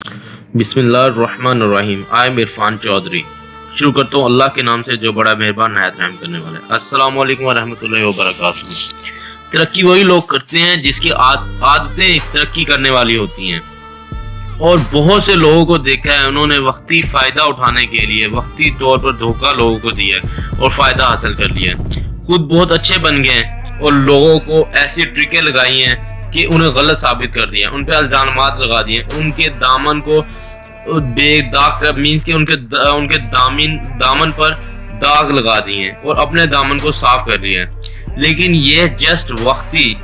बिस्मिल्लाहिर्रहमानिर्रहीम। I am Irfan Chaudhry. शुरू करता हूँ अल्लाह के नाम से जो बड़ा मेहरबान नहायत रहम करने वाला है। अस्सलाम वालेकुम वरहमतुल्लाहि वबरकातुहू। तरक्की वही लोग करते हैं जिसकी आदतें तरक्की करने वाली होती हैं। और बहुत से लोगों को देखा है, उन्होंने वक्ती फ़ायदा उठाने के लिए वक्ती तौर पर धोखा लोगों को दिया और फ़ायदा हासिल कर लिया। खुद बहुत अच्छे बन गए हैं और लोगों को ऐसी ट्रिकें लगाई हैं कि उन्हें गलत साबित कर दिया, उन पे इल्जामात लगा दिए, उनके दामन को बेदाग मीन्स के उनके दामन पर दाग लगा दिए और अपने दामन को साफ कर लिया। लेकिन ये जस्ट वक्ती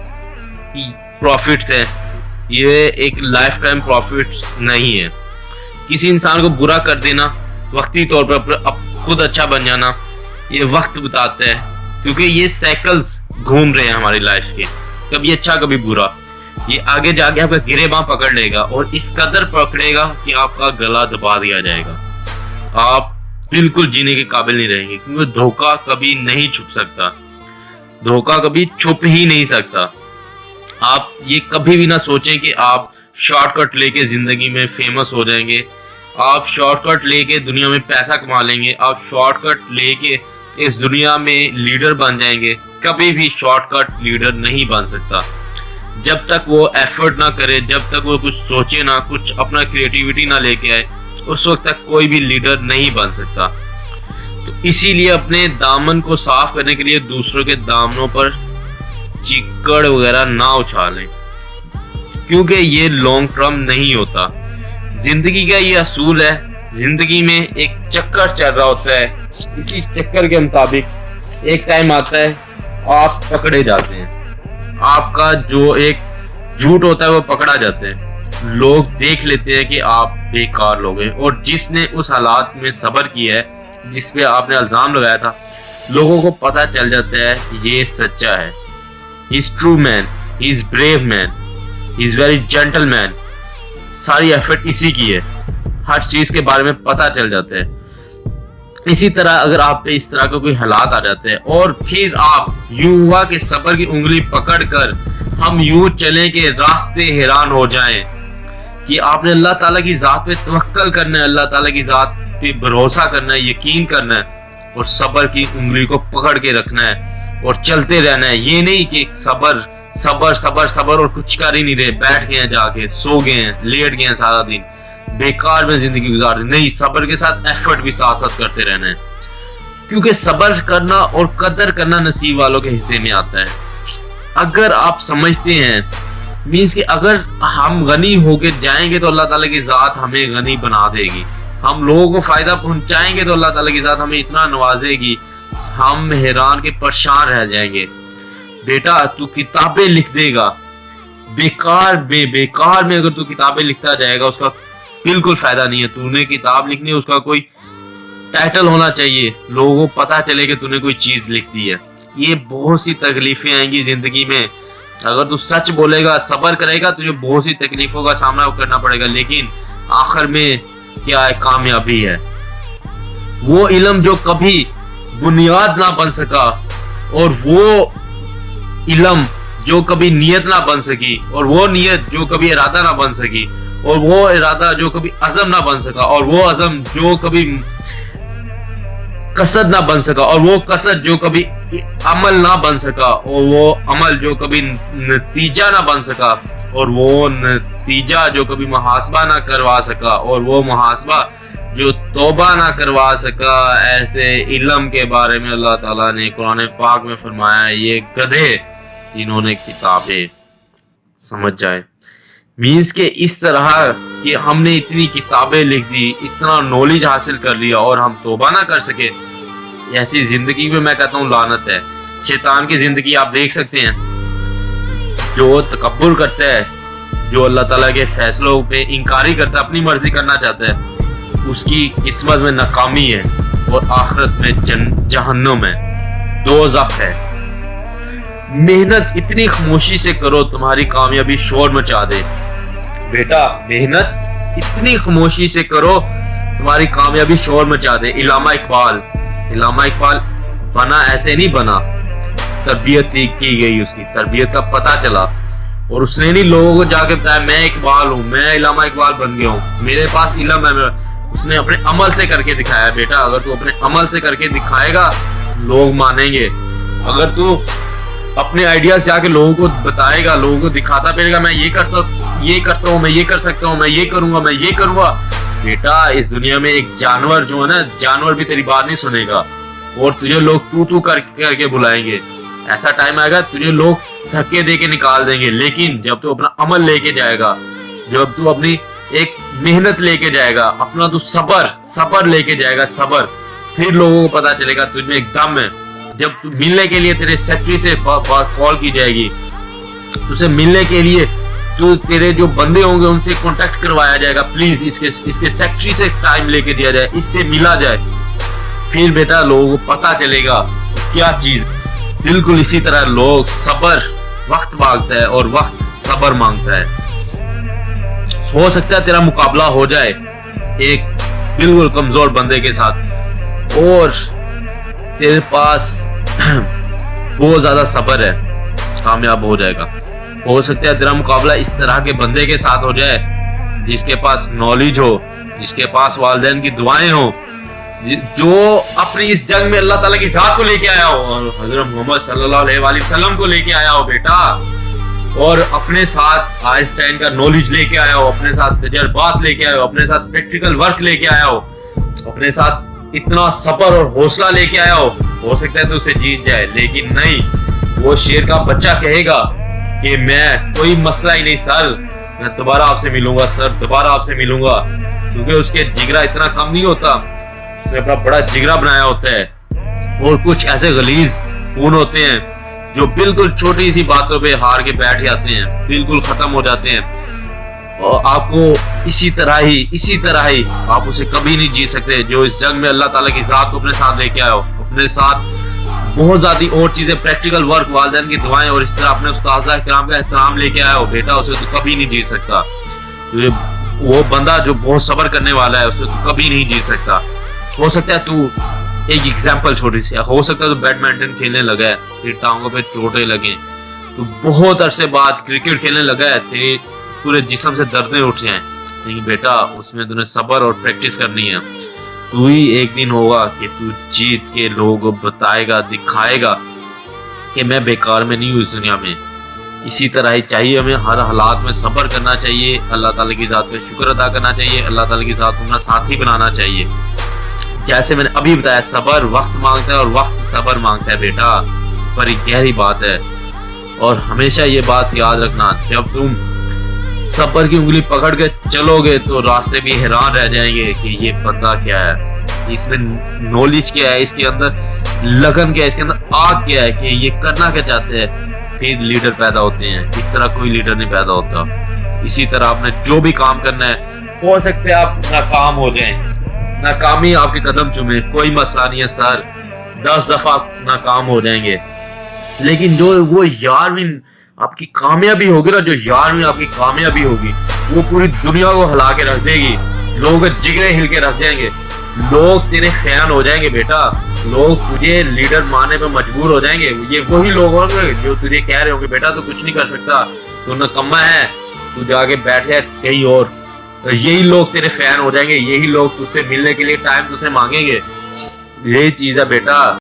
प्रॉफिट्स है, ये एक लाइफ टाइम प्रॉफिट नहीं है। किसी इंसान को बुरा कर देना, वक्ती तौर पर खुद अच्छा बन जाना, ये वक्त बताता है, क्योंकि ये साइकिल्स घूम रहे हैं हमारी लाइफ के, कभी अच्छा कभी बुरा। ये आगे जाके आपका गिरेबां पकड़ लेगा और इस कदर पकड़ेगा कि आपका गला दबा दिया जाएगा। आप बिल्कुल जीने के काबिल नहीं रहेंगे, क्योंकि धोखा कभी नहीं छुप सकता, धोखा कभी छुप ही नहीं सकता। आप ये कभी भी ना सोचें कि आप शॉर्टकट लेके जिंदगी में फेमस हो जाएंगे, आप शॉर्टकट लेके दुनिया में पैसा कमा लेंगे, आप शॉर्टकट लेके इस दुनिया में लीडर बन जाएंगे। कभी भी शॉर्टकट लीडर नहीं बन सकता। जब तक वो एफर्ट ना करे, जब तक वो कुछ सोचे ना, कुछ अपना क्रिएटिविटी ना लेके आए, उस वक्त तक कोई भी लीडर नहीं बन सकता। तो इसीलिए अपने दामन को साफ करने के लिए दूसरों के दामनों पर चिक्कड़ वगैरह ना उछालें, क्योंकि ये लॉन्ग टर्म नहीं होता। जिंदगी का ये असूल है, जिंदगी में एक चक्कर चल रहा होता है, इसी चक्कर के मुताबिक एक टाइम आता है आप पकड़े जाते हैं, आपका जो एक झूठ होता है वो पकड़ा जाता है। लोग देख लेते हैं कि आप बेकार लोग हैं, और जिसने उस हालात में सब्र किया है, जिस पे आपने इल्जाम लगाया था, लोगों को पता चल जाता है ये सच्चा है, he is true man, he is brave man, he is very gentle man. सारी एफर्ट इसी की है, हर चीज के बारे में पता चल जाता है। इसी तरह अगर आप पे इस तरह का कोई हालात आ जाते हैं और फिर आप यूं हुआ कि सब्र की उंगली पकड़कर हम यूं चलें कि रास्ते हैरान हो जाएं कि आपने अल्लाह ताला की जात पे तवक्कल करना है, अल्लाह ताला की जात पे भरोसा करना है, यकीन करना है और सब्र की उंगली को पकड़ के रखना है और चलते रहना है। ये नहीं कि सब्र सब्र सब्र सब्र और कुछ कर ही नहीं रहे, बैठ गए हैं, जाके सो गए हैं, लेट गए हैं, सारा दिन बेकार में जिंदगी गुजार दी। नहीं, सब्र के साथ एफर्ट भी साथ साथ करते रहना है, क्योंकि सब्र करना और कदर करना नसीब वालों के हिस्से में आता है। अगर आप समझते हैं, मीन्स कि अगर हम गनी होके जाएंगे तो अल्लाह ताला की जात हमें गनी बना देगी, हम लोगों को फायदा पहुंचाएंगे तो अल्लाह ताला की जात हमें इतना नवाजेगी, हम हैरान के परेशान रह जाएंगे। बेटा तू किताबें लिख देगा, बेकार बेकार में अगर तू किताबें लिखता जाएगा, उसका बिल्कुल फायदा नहीं है। तूने किताब लिखनी है, उसका कोई टाइटल होना चाहिए, लोगों को पता चले कि तूने कोई चीज लिख दी है। ये बहुत सी तकलीफें आएंगी जिंदगी में। अगर तू सच बोलेगा, सब्र करेगा, तुझे बहुत सी तकलीफों का सामना करना पड़ेगा, लेकिन आखिर में क्या है, कामयाबी है। वो इल्म जो कभी बुनियाद ना बन सका, और वो इल्म जो कभी नियत ना बन सकी, और वो नियत जो कभी इरादा ना बन सकी, और वो इरादा जो कभी अज़म ना बन सका, और वो अज़म जो कभी कसद ना बन सका, और वो कसद जो कभी अमल ना बन सका, और वो अमल जो कभी नतीजा ना बन सका, और वो नतीजा जो कभी मुहासबा ना करवा सका, और वो मुहासबा जो तौबा ना करवा सका। ऐसे इल्म के बारे में अल्लाह ताला ने कुरान पाक में फरमाया, ये गधे इन्होंने किताबें, समझ जाए। मीन्स के इस तरह कि हमने इतनी किताबें लिख दी, इतना नॉलेज हासिल कर लिया, और हम तौबा ना कर सके, ऐसी जिंदगी में मैं कहता हूँ लानत है। शैतान की जिंदगी आप देख सकते हैं, जो तकब्बुर करता है, जो अल्लाह ताला के फैसलों पे इंकारी करता है, अपनी मर्जी करना चाहता है, उसकी किस्मत में नाकामी है और आखिरत में जहन्नुम है, दोज़ख है। मेहनत इतनी खामोशी से करो तुम्हारी कामयाबी शोर मचा दे। बेटा मेहनत इतनी खामोशी से करो तुम्हारी कामयाबी शोर मचा दे। इल्लामा इकबाल बना ऐसे नहीं बना, तरबियत की गई, उसकी तरबियत का पता चला। اور اس نے نہیں لوگوں کو جا کے بتایا میں اقبال ہوں, میں علامہ اقبال بن گیا ہوں, میرے پاس علم ہے. اس نے اپنے عمل سے کر کے دکھایا. بیٹا اگر تو اپنے عمل سے کر کے دکھائے گا لوگ مانیں گے. اگر تو اپنے آئیڈیاز جا کے لوگوں کو بتائے گا, لوگوں کو دکھاتا پھرے گا میں یہ کرتا ہوں, میں یہ کر سکتا ہوں, میں یہ کروں گا, میں یہ کروں گا, بیٹا اس دنیا میں ایک جانور جو ہے نا, جانور بھی تیری بات نہیں سنے گا اور تجھے لوگ تو کر کے بلائیں گے. ایسا ٹائم آئے گا تجھے لوگ دھکے دے کے نکال دیں گے. لیکن جب تو اپنا عمل لے کے جائے گا, جب تو اپنی ایک محنت لے کے جائے گا, اپنا تو صبر لے کے جائے گا, صبر, پھر لوگوں کو پتا چلے گا تجھ میں ایک دم ہے. جب تو ملنے کے لیے تیرے سیکٹری سے کال کی جائے گی, تجھے ملنے کے لیے جو تیرے جو بندے ہوں گے ان سے کانٹیکٹ کروایا جائے گا, پلیز اس کے سیکٹری سے ٹائم لے کے دیا جائے, اس سے ملا جائے, پھر بیٹا لوگوں کو پتا چلے گا کیا چیز. بالکل اسی طرح لوگ صبر وقت مانگتا ہے اور وقت صبر مانگتا ہے. ہو سکتا ہے تیرا مقابلہ ہو جائے ایک بالکل کمزور بندے کے ساتھ اور تیرے پاس بہت زیادہ صبر ہے, کامیاب ہو جائے گا. ہو سکتا ہے تیرا مقابلہ اس طرح کے بندے کے ساتھ ہو جائے جس کے پاس نالج ہو, جس کے پاس والدین کی دعائیں ہوں, جو اپنی اس جنگ میں اللہ تعالیٰ کی ذات کو لے کے آیا ہو اور حضرت محمد صلی اللہ علیہ وآلہ وسلم کو لے کے آیا ہو بیٹا, اور اپنے ساتھ آئنسٹائن کا نالج لے کے آیا ہو, اپنے ساتھ تجربات لے کے آیا ہو, اپنے ساتھ پریکٹیکل ورک لے کے آیا ہو, اپنے ساتھ اتنا صبر اور حوصلہ لے کے آیا ہو سکتا ہے تو اسے جیت جائے. لیکن نہیں, وہ شیر کا بچہ کہے گا کہ میں کوئی مسئلہ ہی نہیں سر, میں دوبارہ آپ سے ملوں گا سر, دوبارہ آپ سے ملوں گا, کیونکہ اس کے جگرا اتنا کم نہیں ہوتا, اس نے اپنا بڑا جگرا بنایا ہوتا ہے. اور کچھ ایسے غلیظ خون ہوتے ہیں جو بالکل چھوٹی سی باتوں پہ ہار کے بیٹھ جاتے ہیں, بالکل ختم ہو جاتے ہیں, اور آپ کو اسی طرح ہی آپ اسے کبھی نہیں جیت سکتے جو اس جنگ میں اللہ تعالیٰ کی ذات کو اپنے ساتھ لے کے آئے ہو, اپنے ساتھ بہت زیادہ اور چیزیں, پریکٹیکل ورک, والدین کی دعائیں اور اس طرح اپنے استاذہ کرام کا احترام لے کے آیا ہو. بیٹا اسے تو کبھی نہیں جیت سکتا. وہ بندہ جو بہت صبر کرنے والا ہے اسے تو کبھی نہیں جیت سکتا. ہو سکتا ہے تو ایک ایگزامپل چھوٹی سی, ہو سکتا ہے تو بیڈمنٹن کھیلنے لگا ہے, پھر ٹانگوں پہ چوٹیں لگیں, تو بہت عرصے بعد کرکٹ کھیلنے لگا ہے, پورے جسم سے دردیں اٹھ جائیں. لیکن بیٹا اس میں تمہیں صبر اور پریکٹس کرنی ہے. تو ہی ایک دن ہوگا کہ تو جیت کے لوگوں کو بتائے گا, دکھائے گا کہ میں بیکار میں نہیں ہوں اس دنیا میں. اسی طرح ہی چاہیے ہمیں ہر حالات میں صبر کرنا چاہیے, اللہ تعالیٰ کی ذات پہ شکر ادا کرنا چاہیے, اللہ تعالیٰ کی ذات کو اپنا ساتھی بنانا چاہیے. جیسے میں نے ابھی بتایا صبر وقت مانگتا ہے اور وقت صبر مانگتا ہے. بیٹا بڑی گہری بات ہے, اور ہمیشہ یہ بات یاد رکھنا, جب تم صبر کی انگلی پکڑ کے چلو گے تو راستے بھی حیران رہ جائیں گے کہ یہ بندہ کیا ہے, اس میں نالج کیا ہے, اس کے اندر لگن کیا ہے, اس کے اندر آگ کیا ہے, کہ یہ کرنا کیا چاہتے ہیں. پھر لیڈر پیدا ہوتے ہیں, اس طرح کوئی لیڈر نہیں پیدا ہوتا. اسی طرح آپ نے جو بھی کام کرنا ہے, ہو سکتا ہے آپ ناکام ہو جائیں, ناکامی آپ کے قدم چومے, کوئی مسئلہ نہیں ہے سر, 10 دفعہ ناکام ہو جائیں گے, لیکن جو وہ 11ویں آپ کی کامیابی ہوگی نا, جو 11ویں آپ کی کامیابی ہوگی وہ پوری دنیا کو ہلا کے رکھ دے گی. لوگ جگرے ہل کے رکھ جائیں گے, لوگ تیرے فین ہو جائیں گے. بیٹا لوگ تجھے لیڈر ماننے پہ مجبور ہو جائیں گے. یہ وہی لوگ ہوں گے جو تجھے کہہ رہے ہوں گے بیٹا تو کچھ نہیں کر سکتا, تو نکما ہے, تو جا کے بیٹھ جائے کہیں اور. یہی لوگ تیرے فین ہو جائیں گے, یہی لوگ تجھ سے ملنے کے لیے ٹائم تجھ سے مانگیں گے. یہی چیز ہے بیٹا.